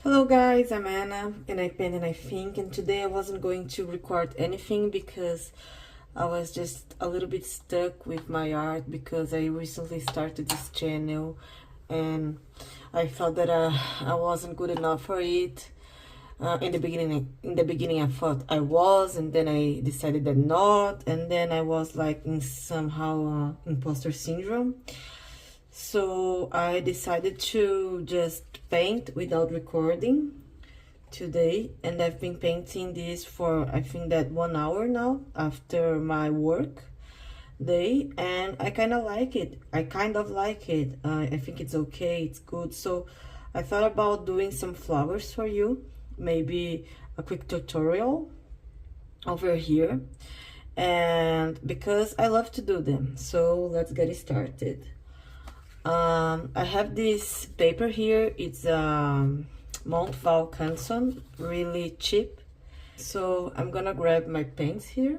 Hello guys, I'm Anna and I think, and today I wasn't going to record anything because I was just a little bit stuck with my art because I recently started this channel and I felt that I wasn't good enough for it. In the beginning I thought I was, and then I decided that not, and then I was like in somehow imposter syndrome. So I decided to just paint without recording today, and I've been painting this for I think that 1 hour now after my work day, and I kind of like it. I think it's okay, it's good. So I thought about doing some flowers for you, maybe a quick tutorial over here, and because I love to do them, so let's get it started. I have this paper here. It's Mount Val Canson, really cheap. So I'm gonna grab my paints here.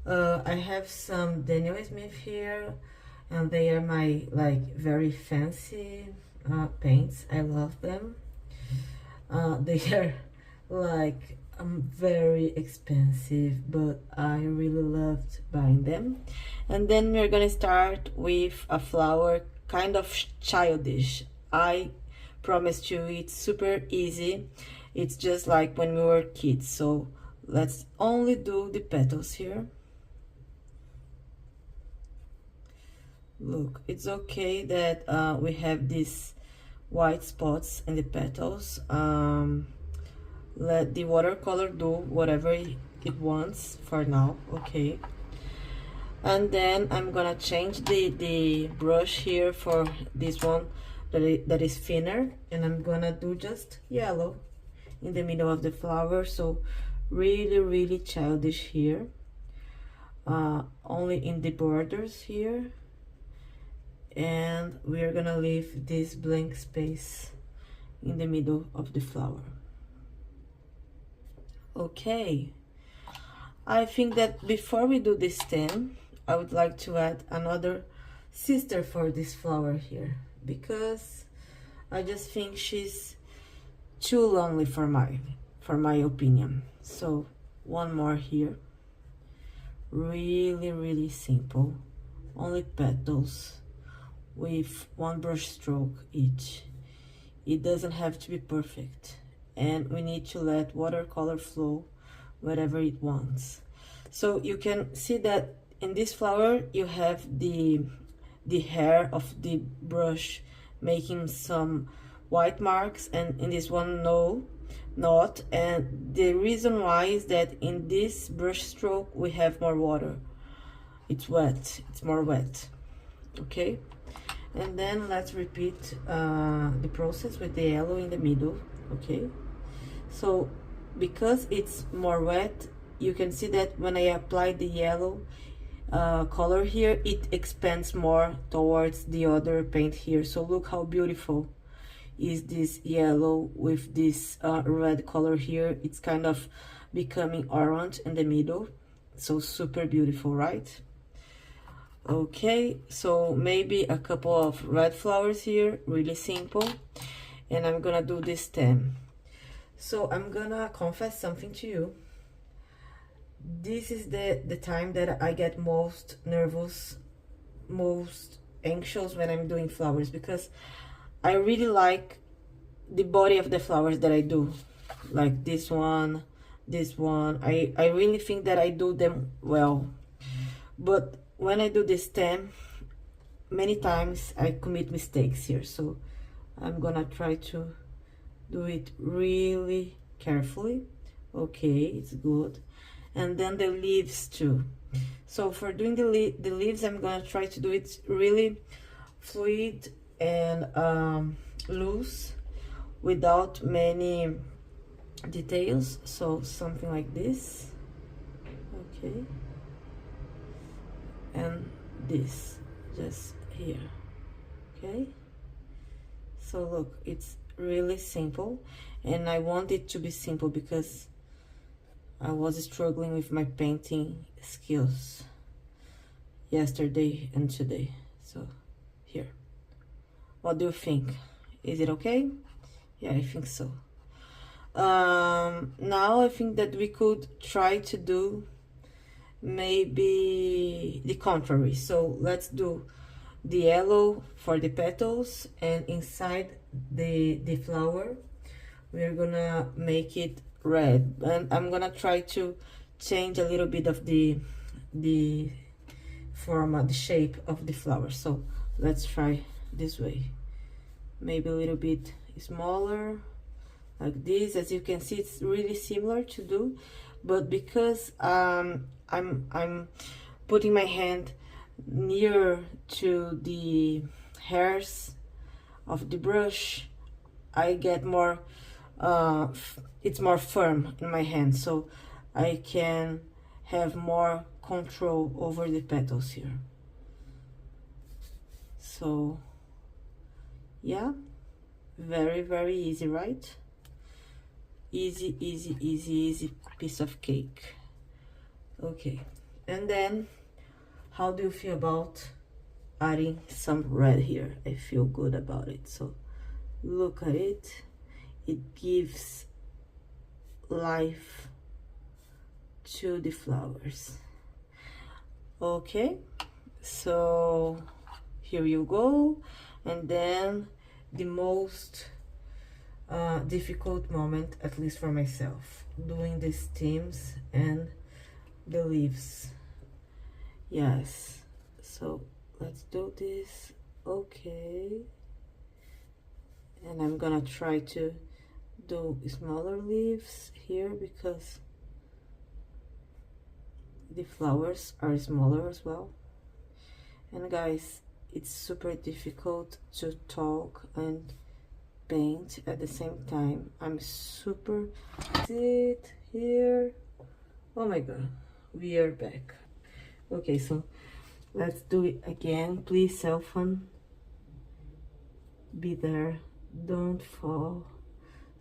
I have some Daniel Smith here, and they are my like very fancy paints. I love them. They are like very expensive, but I really loved buying them. And then we're gonna start with a flower, kind of childish. I promise you, it's super easy. It's just like when we were kids. So let's only do the petals here. Look, it's okay that we have these white spots in the petals. Let the watercolor do whatever it wants for now, okay? And then I'm gonna change the brush here for this one that is thinner, and I'm gonna do just yellow in the middle of the flower. So really childish here, only in the borders here, and we're gonna leave this blank space in the middle of the flower. Okay, I think that before we do the stem, I would like to add another sister for this flower here, because I just think she's too lonely for my opinion. So one more here, really simple, only petals with one brush stroke each. It doesn't have to be perfect, and we need to let watercolor flow wherever it wants. So you can see that in this flower you have the hair of the brush making some white marks, and in this one not. And the reason why is that in this brush stroke we have more water. It's wet, it's more wet, okay? And then let's repeat the process with the yellow in the middle, okay? So because it's more wet, you can see that when I apply the yellow color here, it expands more towards the other paint here. So look how beautiful is this yellow with this red color here. It's kind of becoming orange in the middle, so super beautiful, right? Okay, so maybe a couple of red flowers here, really simple, and I'm gonna do this stem. So I'm gonna confess something to you. This is the time that I get most nervous, most anxious when I'm doing flowers, because I really like the body of the flowers that I do, like this one. I really think that I do them well, but when I do the stem, many times I commit mistakes here. So I'm gonna try to do it really carefully. Okay, it's good. And then the leaves too. So for doing the leaves, I'm gonna try to do it really fluid and loose, without many details. So something like this, okay, and this just here, okay? So look, it's really simple, and I want it to be simple because I was struggling with my painting skills yesterday and today. So here, what do you think? Is it okay? Yeah, I think so. Now I think that we could try to do maybe the contrary. So let's do the yellow for the petals, and inside the flower we're gonna make it red, and I'm gonna try to change a little bit of the form, the shape of the flower. So let's try this way, maybe a little bit smaller, like this. As you can see, it's really similar to do, but because I'm putting my hand near to the hairs of the brush, I get more it's more firm in my hand, so I can have more control over the petals here. So yeah, very easy, right? Easy piece of cake. Okay, and then how do you feel about adding some red here? I feel good about it. So look at it, it gives life to the flowers. Okay, so here you go. And then the most difficult moment, at least for myself, doing the stems and the leaves. Yes, so let's do this. Okay, and I'm gonna try to do smaller leaves here because the flowers are smaller as well. And guys, it's super difficult to talk and paint at the same time. I'm super sit here. Oh my god, we are back. Okay, so let's do it again. Please, cell phone, be there, don't fall.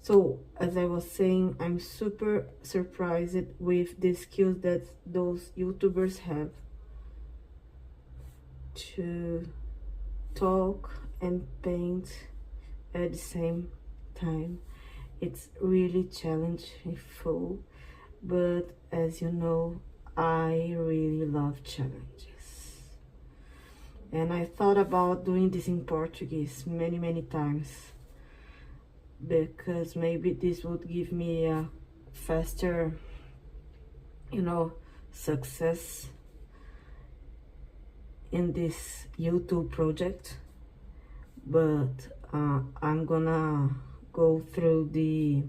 So as I was saying, I'm super surprised with the skills that those YouTubers have to talk and paint at the same time. It's really challenging, but as you know, I really love challenges. And I thought about doing this in Portuguese many times, because maybe this would give me a faster, you know, success in this YouTube project. But I'm gonna go through the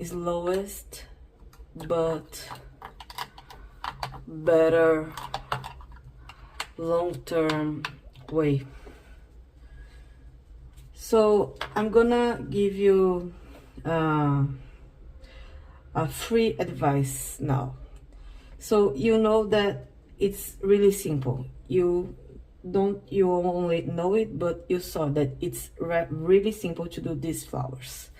slowest but better long-term way. So I'm gonna give you a free advice now. So you know that it's really simple. You only know it, but you saw that it's really simple to do these flowers.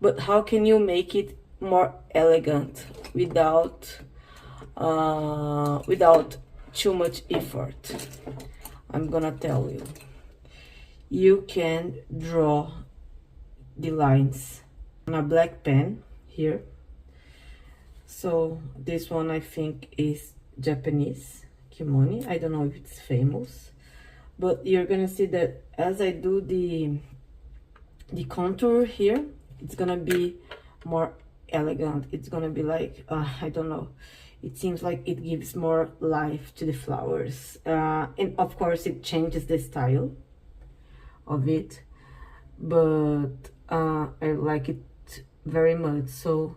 But how can you make it more elegant without too much effort? I'm gonna tell you. You can draw the lines on a black pen here. So this one I think is Japanese kimono. I don't know if it's famous, but you're gonna see that as I do the contour here, it's gonna be more elegant. It's gonna be like I don't know, it seems like it gives more life to the flowers, and of course it changes the style of it, but I like it very much. So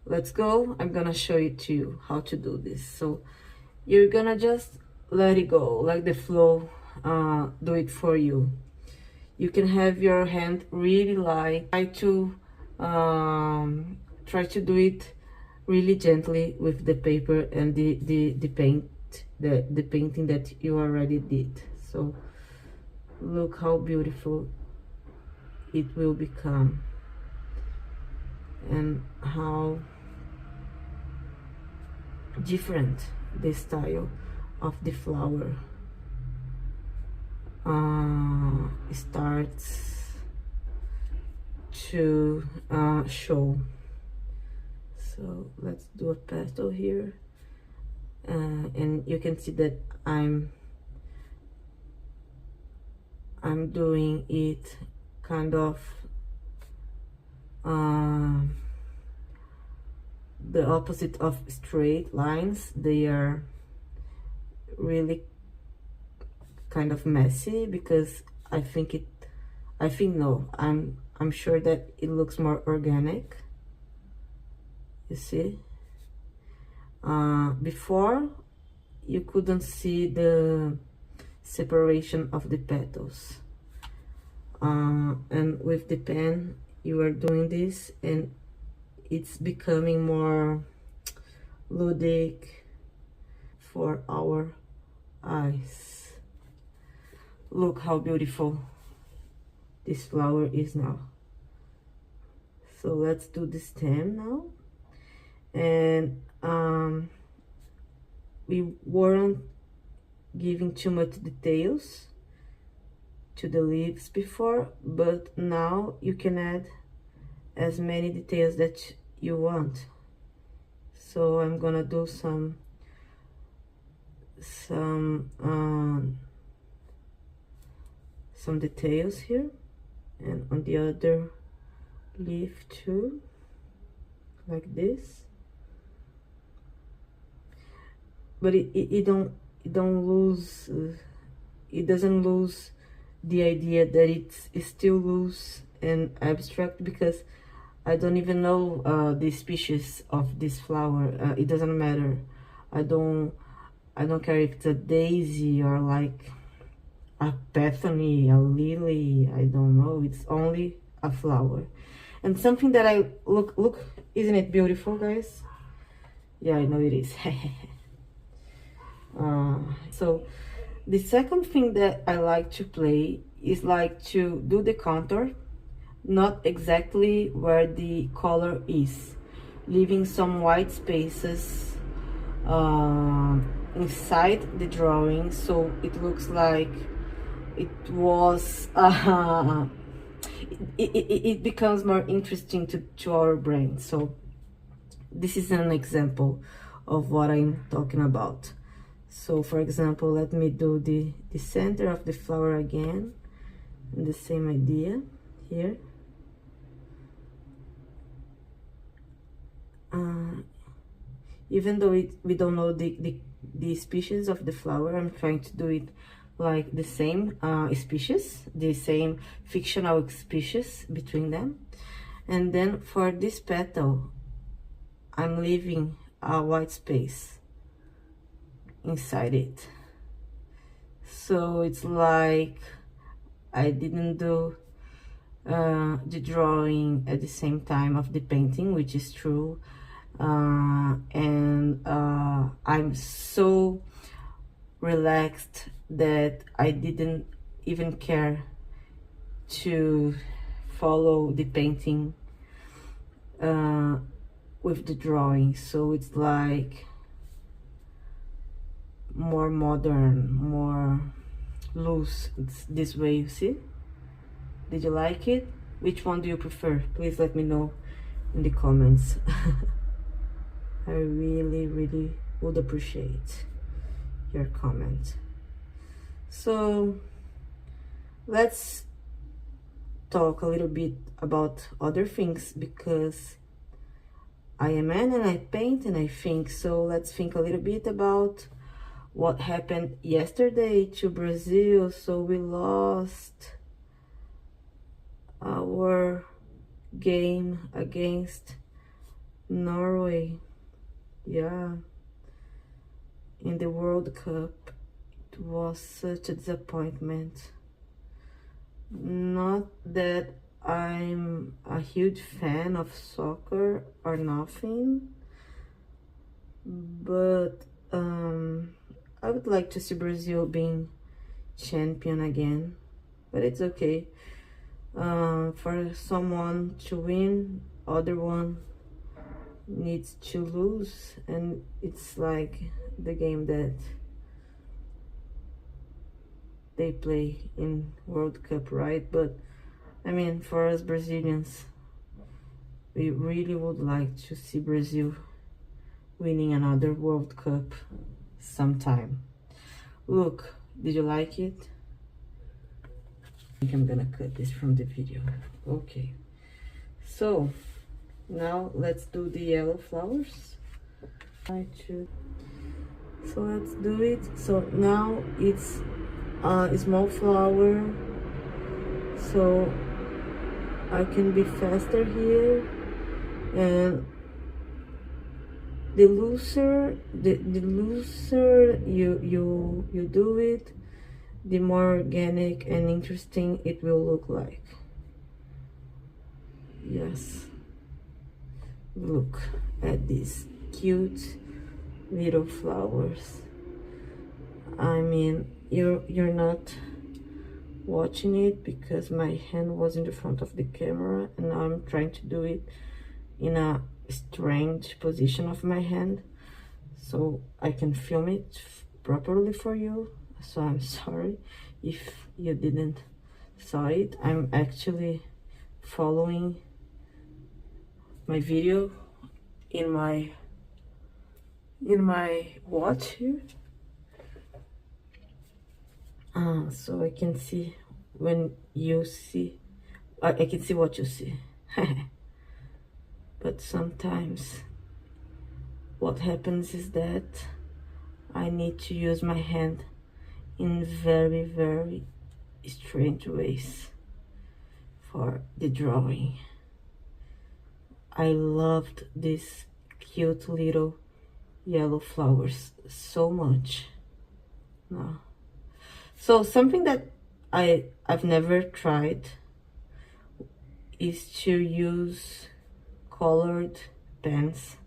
let's go. I'm gonna show it to you how to do this. So you're gonna just let it go, like the flow do it for you. You can have your hand really light. Try to do it really gently with the paper and the paint, the painting that you already did. So look how beautiful it will become, and how different the style of the flower starts to show. So let's do a petal here, and you can see that I'm doing it kind of the opposite of straight lines. They are really kind of messy because I'm sure that it looks more organic. You see, before you couldn't see the separation of the petals, and with the pen you are doing this and it's becoming more ludic for our eyes. Look how beautiful this flower is now. So let's do the stem now. And we weren't giving too much details to the leaves before, but now you can add as many details that you want. So I'm gonna do some details here, and on the other leaf too, like this. But it doesn't lose the idea that it's still loose and abstract, because I don't even know the species of this flower. It doesn't matter. I don't care if it's a daisy or like a peony, a lily. I don't know. It's only a flower. And something that I look, isn't it beautiful, guys? Yeah, I know it is. So the second thing that I like to play is like to do the contour, not exactly where the color is, leaving some white spaces inside the drawing, so it looks like it was it becomes more interesting to our brain. So this is an example of what I'm talking about. So for example, let me do the center of the flower again, and the same idea here. Even though we don't know the species of the flower, I'm trying to do it like the same species, the same fictional species between them. And then for this petal, I'm leaving a white space inside it. So it's like I didn't do the drawing at the same time of the painting, which is true. And I'm so relaxed that I didn't even care to follow the painting with the drawing. So it's like more modern, more loose. It's this way, you see? Did you like it? Which one do you prefer? Please let me know in the comments. I really would appreciate your comment. So let's talk a little bit about other things, because I am man and I paint and I think. So let's think a little bit about what happened yesterday to Brazil. So we lost our game against Norway. Yeah, in the World Cup. It was such a disappointment. Not that I'm a huge fan of soccer or nothing, but I would like to see Brazil being champion again, but it's okay. For someone to win, other one needs to lose, and it's like the game that they play in World Cup, right? But I mean, for us Brazilians, We really would like to see Brazil winning another World Cup sometime. Look, did you like it? I think I'm gonna cut this from the video. Okay, so now let's do the yellow flowers. So let's do it. So now it's a small flower, so I can be faster here, and the looser you do it, the more organic and interesting it will look like. Yes, look at these cute little flowers. I mean, you're not watching it because my hand was in the front of the camera, and now I'm trying to do it in a strange position of my hand so I can film it properly for you. So I'm sorry if you didn't saw it. I'm actually following my video in my watch here, so I can see when you see, I can see what you see. But sometimes what happens is that I need to use my hand in very, very strange ways for the drawing. I loved these cute little yellow flowers so much. No. So something that I've never tried is to use colored pens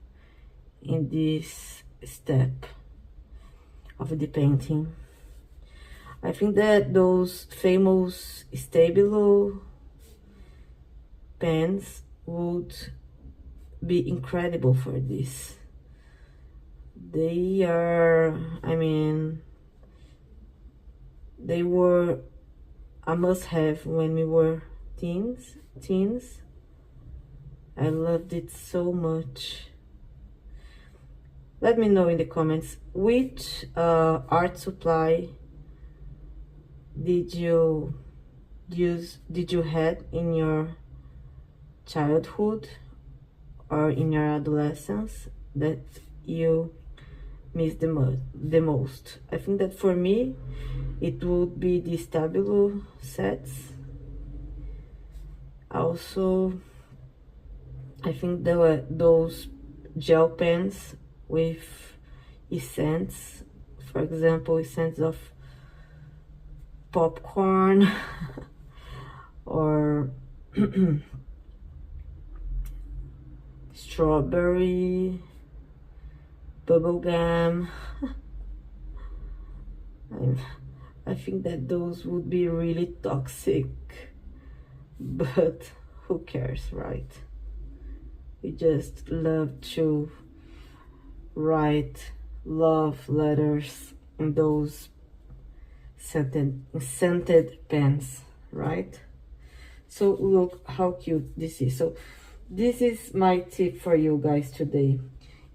in this step of the painting. I think that those famous Stabilo pens would be incredible for this. They are, I mean, they were a must-have when we were teens. I loved it so much. Let me know in the comments which art supply did you had in your childhood or in your adolescence that you miss the most. I think that for me it would be the Stabilo sets. Also, I think there were those gel pens with scents, for example, scents of popcorn or strawberry, bubblegum. I think that those would be really toxic, but who cares, right? We just love to write love letters in those scented pens, right? So look how cute this is. So this is my tip for you guys today.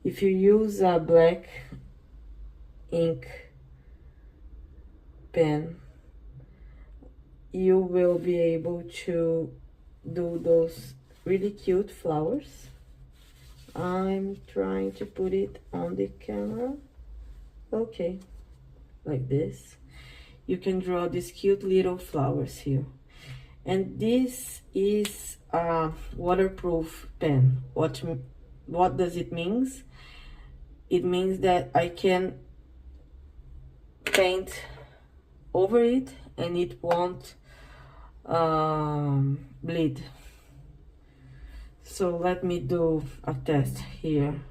If you use a black ink pen, you will be able to do those really cute flowers. I'm trying to put it on the camera. Okay, like this. You can draw these cute little flowers here. And this is a waterproof pen. What does it mean? It means that I can paint over it and it won't bleed. So let me do a test here.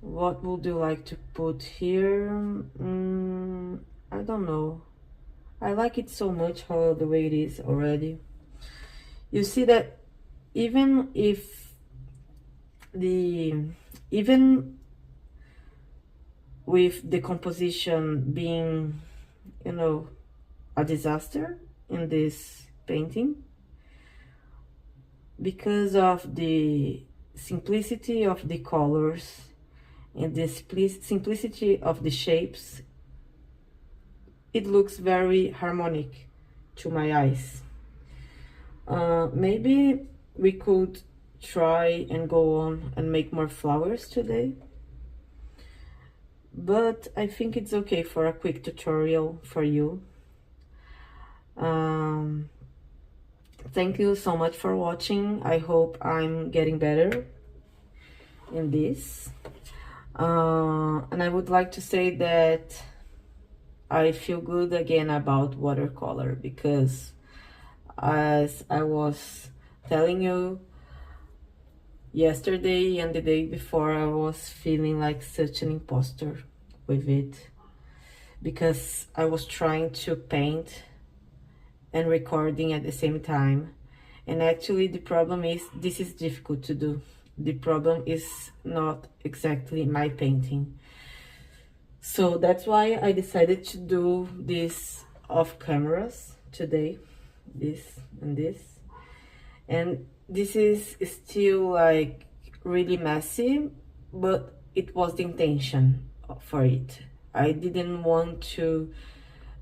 What would you like to put here? I don't know. I like it so much how the way it is already. You see that even with the composition being, you know, a disaster in this painting, because of the simplicity of the colors and the simplicity of the shapes, it looks very harmonic to my eyes. Maybe we could try and go on and make more flowers today, but I think it's okay for a quick tutorial for you. Thank you so much for watching. I hope I'm getting better in this. And I would like to say that I feel good again about watercolor, because as I was telling you yesterday and the day before, I was feeling like such an imposter with it, because I was trying to paint and recording at the same time. And actually the problem is, this is difficult to do. The problem is not exactly my painting. So that's why I decided to do this off cameras today, this and this. And this is still like really messy, but it was the intention for it. I didn't want to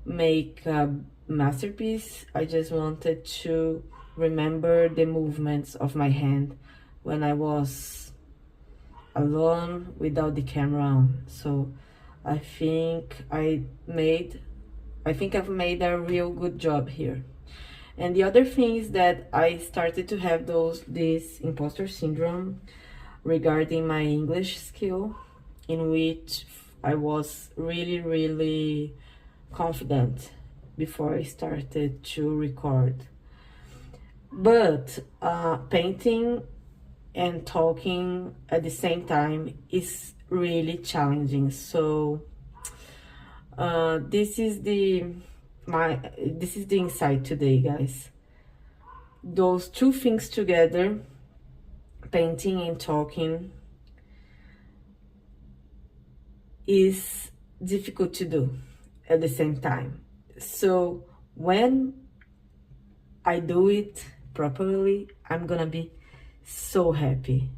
make a masterpiece. I just wanted to remember the movements of my hand when I was alone without the camera on. So I think I've made a real good job here. And the other thing is that I started to have this imposter syndrome regarding my English skill, in which I was really confident before I started to record. But painting and talking at the same time is really challenging. So this is the insight today, guys. Those two things together, painting and talking, is difficult to do at the same time. So when I do it properly, I'm gonna be so happy.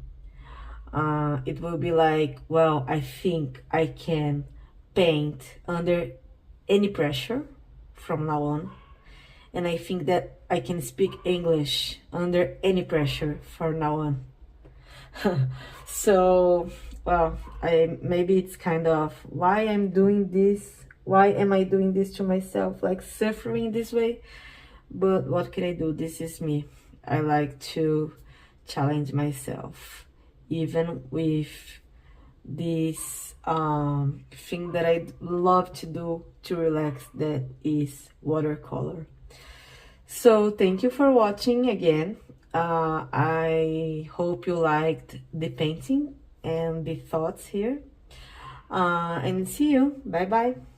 It will be like, well, I think I can paint under any pressure from now on, and I think that I can speak English under any pressure from now on. So, well, maybe it's kind of why I'm doing this. Why am I doing this to myself, like suffering this way? But what can I do? This is me. I like to challenge myself, even with this thing that I love to do to relax, that is watercolor. So thank you for watching again. I hope you liked the painting and the thoughts here, and see you. Bye bye.